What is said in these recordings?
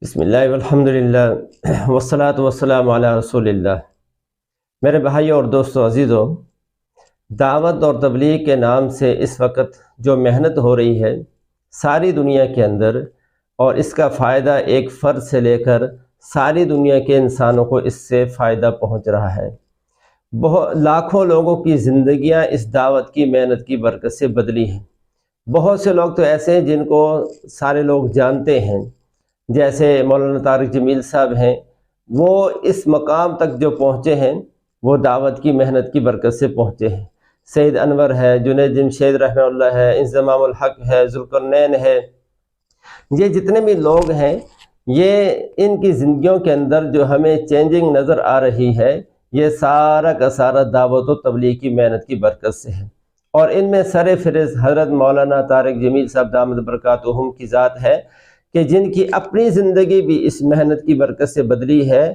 بسم اللہ والحمدللہ والصلاة والسلام علی رسول اللہ۔ میرے بھائیوں اور دوستوں عزیزوں، دعوت اور تبلیغ کے نام سے اس وقت جو محنت ہو رہی ہے ساری دنیا کے اندر، اور اس کا فائدہ ایک فرد سے لے کر ساری دنیا کے انسانوں کو اس سے فائدہ پہنچ رہا ہے۔ لاکھوں لوگوں کی زندگیاں اس دعوت کی محنت کی برکت سے بدلی ہیں۔ بہت سے لوگ تو ایسے ہیں جن کو سارے لوگ جانتے ہیں، جیسے مولانا طارق جمیل صاحب ہیں، وہ اس مقام تک جو پہنچے ہیں وہ دعوت کی محنت کی برکت سے پہنچے ہیں۔ سید انور ہے، جنید جمشید رحمہ اللہ ہے، انضمام الحق ہے، ذوالقرنین ہے، یہ جتنے بھی لوگ ہیں، یہ ان کی زندگیوں کے اندر جو ہمیں چینجنگ نظر آ رہی ہے، یہ سارا کا سارا دعوت و تبلیغ کی محنت کی برکت سے ہے۔ اور ان میں سر فہرست حضرت مولانا طارق جمیل صاحب دامت برکاتہم کی ذات ہے کہ جن کی اپنی زندگی بھی اس محنت کی برکت سے بدلی ہے،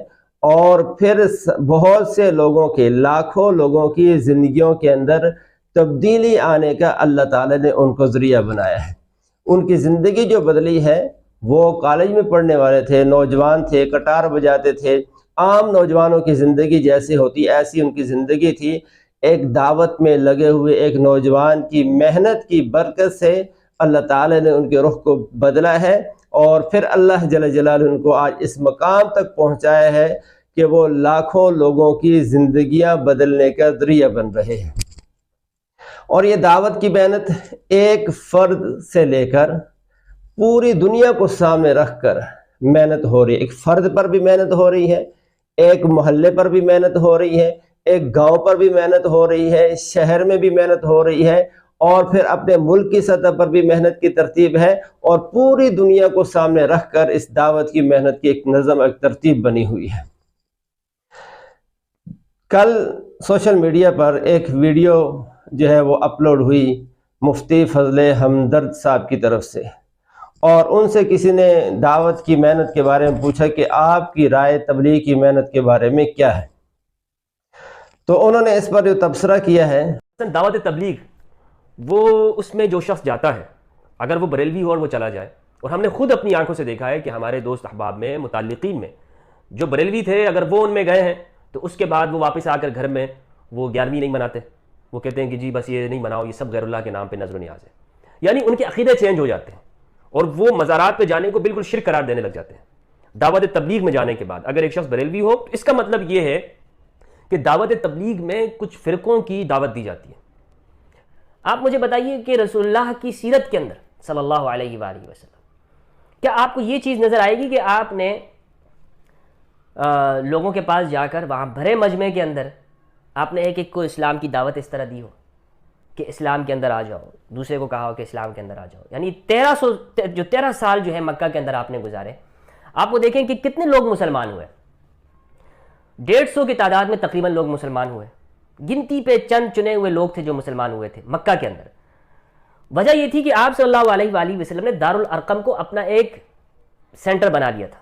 اور پھر بہت سے لوگوں کے، لاکھوں لوگوں کی زندگیوں کے اندر تبدیلی آنے کا اللہ تعالی نے ان کو ذریعہ بنایا ہے۔ ان کی زندگی جو بدلی ہے، وہ کالج میں پڑھنے والے تھے، نوجوان تھے، کٹار بجاتے تھے، عام نوجوانوں کی زندگی جیسے ہوتی ایسی ان کی زندگی تھی۔ ایک دعوت میں لگے ہوئے ایک نوجوان کی محنت کی برکت سے اللہ تعالی نے ان کے رخ کو بدلا ہے، اور پھر اللہ جل جلالہ ان کو آج اس مقام تک پہنچایا ہے کہ وہ لاکھوں لوگوں کی زندگیاں بدلنے کا ذریعہ بن رہے ہیں۔ اور یہ دعوت کی محنت ایک فرد سے لے کر پوری دنیا کو سامنے رکھ کر محنت ہو رہی ہے۔ ایک فرد پر بھی محنت ہو رہی ہے، ایک محلے پر بھی محنت ہو رہی ہے، ایک گاؤں پر بھی محنت ہو رہی ہے، شہر میں بھی محنت ہو رہی ہے، اور پھر اپنے ملک کی سطح پر بھی محنت کی ترتیب ہے، اور پوری دنیا کو سامنے رکھ کر اس دعوت کی محنت کی ایک نظم، ایک ترتیب بنی ہوئی ہے۔ کل سوشل میڈیا پر ایک ویڈیو جو ہے وہ اپلوڈ ہوئی مفتی فضل ہمدرد صاحب کی طرف سے، اور ان سے کسی نے دعوت کی محنت کے بارے میں پوچھا کہ آپ کی رائے تبلیغ کی محنت کے بارے میں کیا ہے، تو انہوں نے اس پر جو تبصرہ کیا ہے، دعوت تبلیغ وہ اس میں جو شخص جاتا ہے، اگر وہ بریلوی ہو اور وہ چلا جائے، اور ہم نے خود اپنی آنکھوں سے دیکھا ہے کہ ہمارے دوست احباب میں، متعلقین میں جو بریلوی تھے، اگر وہ ان میں گئے ہیں تو اس کے بعد وہ واپس آ کر گھر میں وہ 11ویں نہیں مناتے، وہ کہتے ہیں کہ جی بس یہ نہیں مناؤ، یہ سب غیر اللہ کے نام پہ نظر و نیاز ہے، یعنی ان کے عقیدے چینج ہو جاتے ہیں، اور وہ مزارات پہ جانے کو بالکل شرک قرار دینے لگ جاتے ہیں۔ دعوت تبلیغ میں جانے کے بعد اگر ایک شخص بریلوی ہو تو اس کا مطلب یہ ہے کہ دعوت تبلیغ میں کچھ فرقوں کی دعوت دی جاتی ہے۔ آپ مجھے بتائیے کہ رسول اللہ کی سیرت کے اندر صلی اللہ علیہ وآلہ وسلم کیا آپ کو یہ چیز نظر آئے گی کہ آپ نے لوگوں کے پاس جا کر وہاں بھرے مجمع کے اندر آپ نے ایک ایک کو اسلام کی دعوت اس طرح دی ہو کہ اسلام کے اندر آ جاؤ، دوسرے کو کہا ہو کہ اسلام کے اندر آ جاؤ؟ یعنی 13 سال جو ہے مکہ کے اندر آپ نے گزارے، آپ وہ دیکھیں کہ کتنے لوگ مسلمان ہوئے، 150 کی تعداد میں تقریباً لوگ مسلمان ہوئے، گنتی پہ چند چنے ہوئے لوگ تھے جو مسلمان ہوئے تھے مکہ کے اندر۔ وجہ یہ تھی کہ آپ صلی اللہ علیہ وآلہ وسلم نے دارالارقم کو اپنا ایک سینٹر بنا لیا تھا،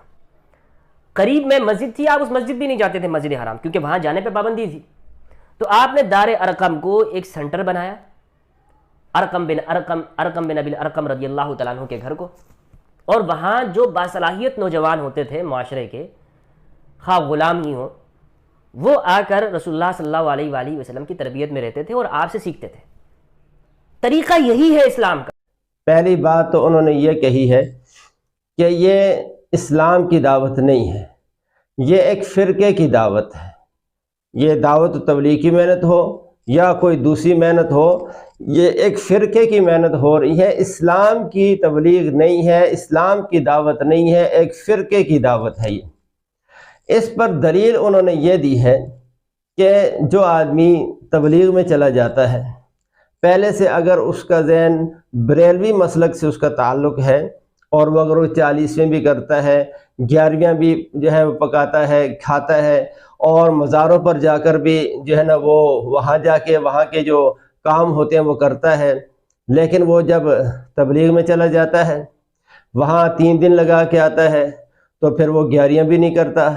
قریب میں مسجد تھی، آپ اس مسجد بھی نہیں جاتے تھے، مسجد حرام، کیونکہ وہاں جانے پہ پابندی تھی، تو آپ نے دار ارقم کو ایک سینٹر بنایا، ارقم بن ابی الارقم رضی اللہ تعالیٰ عنہ کے گھر کو، اور وہاں جو باصلاحیت نوجوان ہوتے تھے معاشرے کے، خواہ غلام ہی ہوں، وہ آ کر رسول اللہ صلی اللہ علیہ وآلہ وسلم کی تربیت میں رہتے تھے اور آپ سے سیکھتے تھے۔ طریقہ یہی ہے اسلام کا۔ پہلی بات تو انہوں نے یہ کہی ہے کہ یہ اسلام کی دعوت نہیں ہے، یہ ایک فرقے کی دعوت ہے۔ یہ دعوت و تبلیغ کی محنت ہو یا کوئی دوسری محنت ہو، یہ ایک فرقے کی محنت ہو رہی ہے، اسلام کی تبلیغ نہیں ہے، اسلام کی دعوت نہیں ہے، ایک فرقے کی دعوت ہے۔ یہ اس پر دلیل انہوں نے یہ دی ہے کہ جو آدمی تبلیغ میں چلا جاتا ہے، پہلے سے اگر اس کا ذہن بریلوی مسلک سے اس کا تعلق ہے، اور وہ اگر وہ 40ویں بھی کرتا ہے، 11ویں بھی جو ہے وہ پکاتا ہے، کھاتا ہے، اور مزاروں پر جا کر بھی جو ہے نا وہ وہاں جا کے وہاں کے جو کام ہوتے ہیں وہ کرتا ہے، لیکن وہ جب تبلیغ میں چلا جاتا ہے، وہاں 3 دن لگا کے آتا ہے، تو پھر وہ 11ویں بھی نہیں کرتا،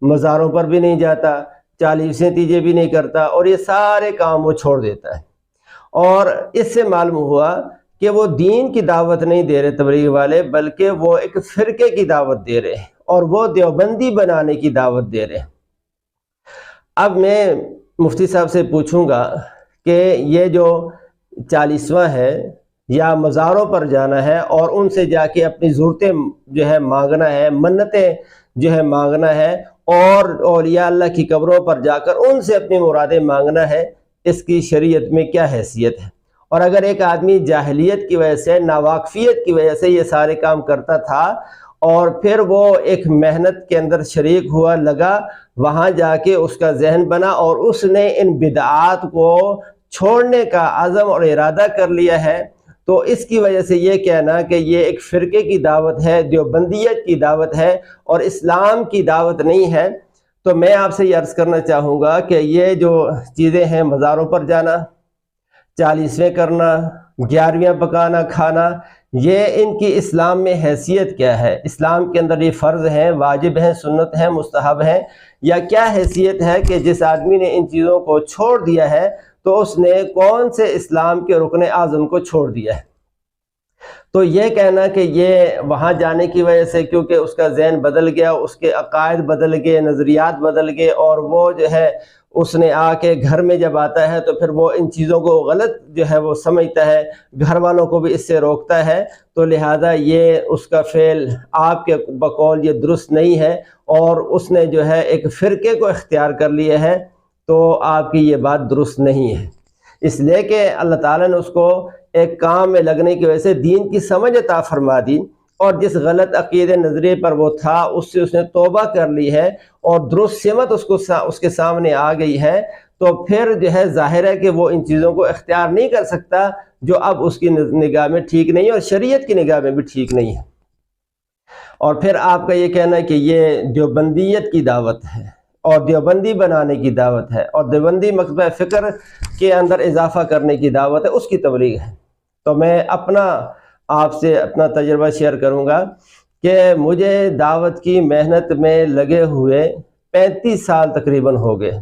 مزاروں پر بھی نہیں جاتا، 40ویں تیجے بھی نہیں کرتا، اور یہ سارے کام وہ چھوڑ دیتا ہے۔ اور اس سے معلوم ہوا کہ وہ دین کی دعوت نہیں دے رہے تبلیغ والے، بلکہ وہ ایک فرقے کی دعوت دے رہے ہیں اور وہ دیوبندی بنانے کی دعوت دے رہے ہیں۔ اب میں مفتی صاحب سے پوچھوں گا کہ یہ جو 40واں ہے یا مزاروں پر جانا ہے اور ان سے جا کے اپنی ضرورتیں جو ہے مانگنا ہے، منتیں جو ہے مانگنا ہے، اور اولیاء اللہ کی قبروں پر جا کر ان سے اپنی مرادیں مانگنا ہے، اس کی شریعت میں کیا حیثیت ہے؟ اور اگر ایک آدمی جاہلیت کی وجہ سے، ناواقفیت کی وجہ سے یہ سارے کام کرتا تھا اور پھر وہ ایک محنت کے اندر شریک ہوا، لگا، وہاں جا کے اس کا ذہن بنا اور اس نے ان بدعات کو چھوڑنے کا عزم اور ارادہ کر لیا ہے، تو اس کی وجہ سے یہ کہنا کہ یہ ایک فرقے کی دعوت ہے، دیوبندیت کی دعوت ہے اور اسلام کی دعوت نہیں ہے، تو میں آپ سے یہ عرض کرنا چاہوں گا کہ یہ جو چیزیں ہیں، مزاروں پر جانا، 40ویں کرنا، 11ویں پکانا کھانا، یہ ان کی اسلام میں حیثیت کیا ہے؟ اسلام کے اندر یہ فرض ہیں، واجب ہیں، سنت ہیں، مستحب ہیں، یا کیا حیثیت ہے کہ جس آدمی نے ان چیزوں کو چھوڑ دیا ہے تو اس نے کون سے اسلام کے رکن اعظم کو چھوڑ دیا ہے؟ تو یہ کہنا کہ یہ وہاں جانے کی وجہ سے کیونکہ اس کا ذہن بدل گیا، اس کے عقائد بدل گئے، نظریات بدل گئے، اور وہ جو ہے اس نے آ کے گھر میں جب آتا ہے تو پھر وہ ان چیزوں کو غلط جو ہے وہ سمجھتا ہے، گھر والوں کو بھی اس سے روکتا ہے، تو لہذا یہ اس کا فعل آپ کے بقول یہ درست نہیں ہے اور اس نے جو ہے ایک فرقے کو اختیار کر لیا ہے، تو آپ کی یہ بات درست نہیں ہے، اس لیے کہ اللہ تعالیٰ نے اس کو ایک کام میں لگنے کی وجہ سے دین کی سمجھ عطا فرما دی، اور جس غلط عقیدے نظریے پر وہ تھا اس سے اس نے توبہ کر لی ہے اور درست سمت اس کے سامنے آ گئی ہے، تو پھر جو ہے ظاہر ہے کہ وہ ان چیزوں کو اختیار نہیں کر سکتا جو اب اس کی نگاہ میں ٹھیک نہیں ہے اور شریعت کی نگاہ میں بھی ٹھیک نہیں ہے۔ اور پھر آپ کا یہ کہنا ہے کہ یہ دیوبندیت کی دعوت ہے اور دیوبندی بنانے کی دعوت ہے اور دیوبندی مکتبہ فکر کے اندر اضافہ کرنے کی دعوت ہے، اس کی تبلیغ ہے۔ تو میں آپ سے اپنا تجربہ شیئر کروں گا کہ مجھے دعوت کی محنت میں لگے ہوئے 35 سال تقریباً ہو گئے،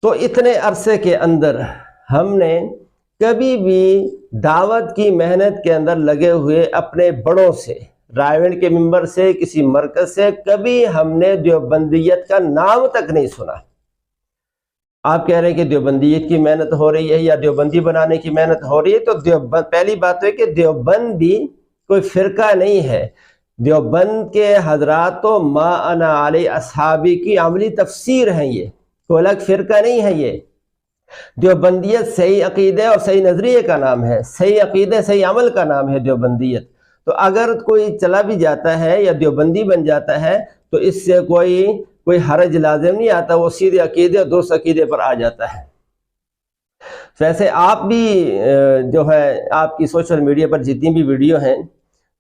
تو اتنے عرصے کے اندر ہم نے کبھی بھی دعوت کی محنت کے اندر لگے ہوئے اپنے بڑوں سے، رائے کے ممبر سے، کسی مرکز سے، کبھی ہم نے دیوبندیت کا نام تک نہیں سنا۔ آپ کہہ رہے ہیں کہ دیوبندیت کی محنت ہو رہی ہے یا دیوبندی بنانے کی محنت ہو رہی ہے، تو پہلی بات ہے کہ دیوبند بھی کوئی فرقہ نہیں ہے، دیوبند کے حضرات تو ما انا علی اصحابی کی عملی تفسیر ہیں، یہ کوئی الگ فرقہ نہیں ہے۔ یہ دیوبندیت صحیح عقیدے اور صحیح نظریے کا نام ہے، صحیح عقیدے صحیح عمل کا نام ہے دیوبندیت۔ تو اگر کوئی چلا بھی جاتا ہے یا دیوبندی بن جاتا ہے تو اس سے کوئی حرج لازم نہیں آتا، وہ سیدھے عقیدے اور درست عقیدے پر آ جاتا ہے۔ ویسے آپ بھی جو ہے آپ کی سوشل میڈیا پر جتنی بھی ویڈیو ہیں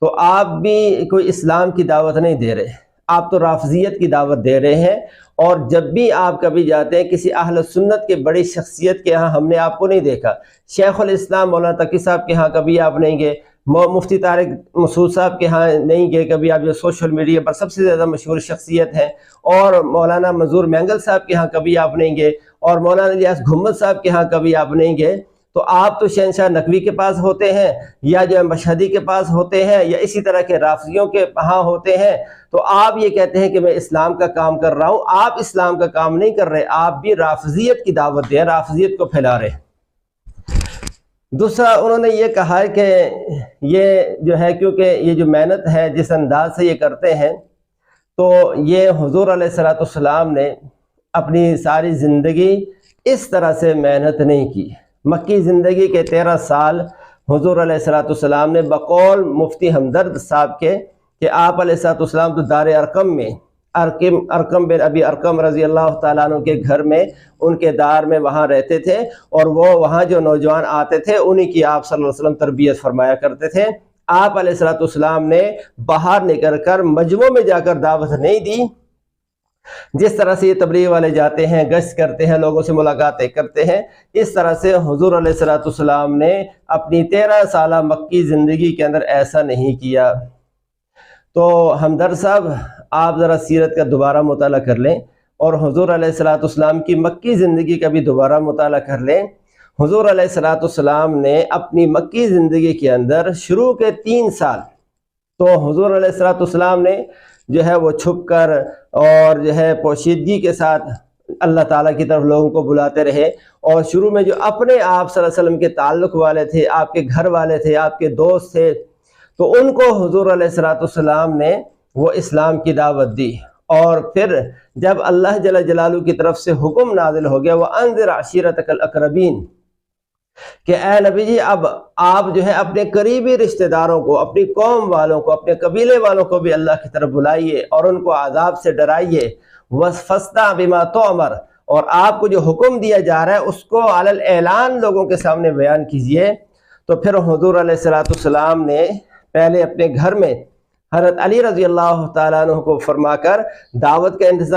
تو آپ بھی کوئی اسلام کی دعوت نہیں دے رہے، آپ تو رافضیت کی دعوت دے رہے ہیں، اور جب بھی آپ کبھی جاتے ہیں کسی اہل سنت کے بڑی شخصیت کے ہاں، ہم نے آپ کو نہیں دیکھا، شیخ الاسلام مولانا تقی صاحب کے ہاں کبھی آپ نہیں گئے، مفتی طارق مسعود صاحب کے ہاں نہیں گئے کبھی آپ، جو سوشل میڈیا پر سب سے زیادہ مشہور شخصیت ہیں، اور مولانا منظور مینگل صاحب کے ہاں کبھی آپ نہیں گئے، اور مولانا الیاس گھمت صاحب کے ہاں کبھی آپ نہیں گئے، تو آپ تو شہنشاہ نقوی کے پاس ہوتے ہیں یا جو مشہدی کے پاس ہوتے ہیں یا اسی طرح کے رافضیوں کے ہاں ہوتے ہیں، تو آپ یہ کہتے ہیں کہ میں اسلام کا کام کر رہا ہوں، آپ اسلام کا کام نہیں کر رہے، آپ بھی رافضیت کی دعوت دیں، رافضیت کو پھیلا رہے ہیں۔ دوسرا انہوں نے یہ کہا ہے کہ یہ جو ہے کیونکہ یہ جو محنت ہے جس انداز سے یہ کرتے ہیں، تو یہ حضور علیہ السلام نے اپنی ساری زندگی اس طرح سے محنت نہیں کی۔ مکی زندگی کے 13 سال حضور علیہ السلام نے بقول مفتی ہمدرد صاحب کے کہ آپ علیہ السلام تو دار ارقم میں، ارقم بن ابی ارقم رضی اللہ تعالیٰ عنہ کے گھر میں، ان کے دار میں وہاں رہتے تھے، اور وہ وہاں جو نوجوان آتے تھے انہی کی آپ صلی اللہ علیہ وسلم تربیت فرمایا کرتے تھے۔ آپ علیہ السلام نے باہر نکل کر مجمعوں میں جا کر دعوت نہیں دی، جس طرح سے یہ تبلیغ والے جاتے ہیں، گشت کرتے ہیں، لوگوں سے ملاقاتیں کرتے ہیں، اس طرح سے حضور علیہ السلام نے اپنی 13 سالہ مکی زندگی کے اندر ایسا نہیں کیا۔ تو ہمدرد صاحب آپ ذرا سیرت کا دوبارہ مطالعہ کر لیں اور حضور علیہ السلام کی مکی زندگی کا بھی دوبارہ مطالعہ کر لیں۔ حضور علیہ الصلوۃ والسلام نے اپنی مکی زندگی کے اندر شروع کے 3 سال تو حضور علیہ الصلوۃ والسلام نے جو ہے وہ چھپ کر اور جو ہے پوشیدگی کے ساتھ اللہ تعالیٰ کی طرف لوگوں کو بلاتے رہے، اور شروع میں جو اپنے آپ صلی اللہ علیہ وسلم کے تعلق والے تھے، آپ کے گھر والے تھے، آپ کے دوست تھے، تو ان کو حضور علیہ الصلوۃ والسلام نے وہ اسلام کی دعوت دی۔ اور پھر جب اللہ جل جلالہ کی طرف سے حکم نازل ہو گیا وَأَنذِرْ عَشِيرَتَكَ الْأَقْرَبِينَ کہ اے نبی جی اب آپ جو ہے اپنے قریبی رشتہ داروں کو، اپنی قوم والوں کو، اپنے قبیلے والوں کو بھی اللہ کی طرف بلائیے اور ان کو عذاب سے ڈرائیے۔ وَاسْتَفْتَحْ بِمَا تُؤْمَرُ اور آپ کو جو حکم دیا جا رہا ہے اس کو علی الاعلان لوگوں کے سامنے بیان کیجئے۔ تو پھر حضور علیہ الصلوۃ والسلام نے پہلے اپنے گھر میں حضرت علی رضی اللہ تعالیٰ عنہ کو فرما کر دعوت کا انتظام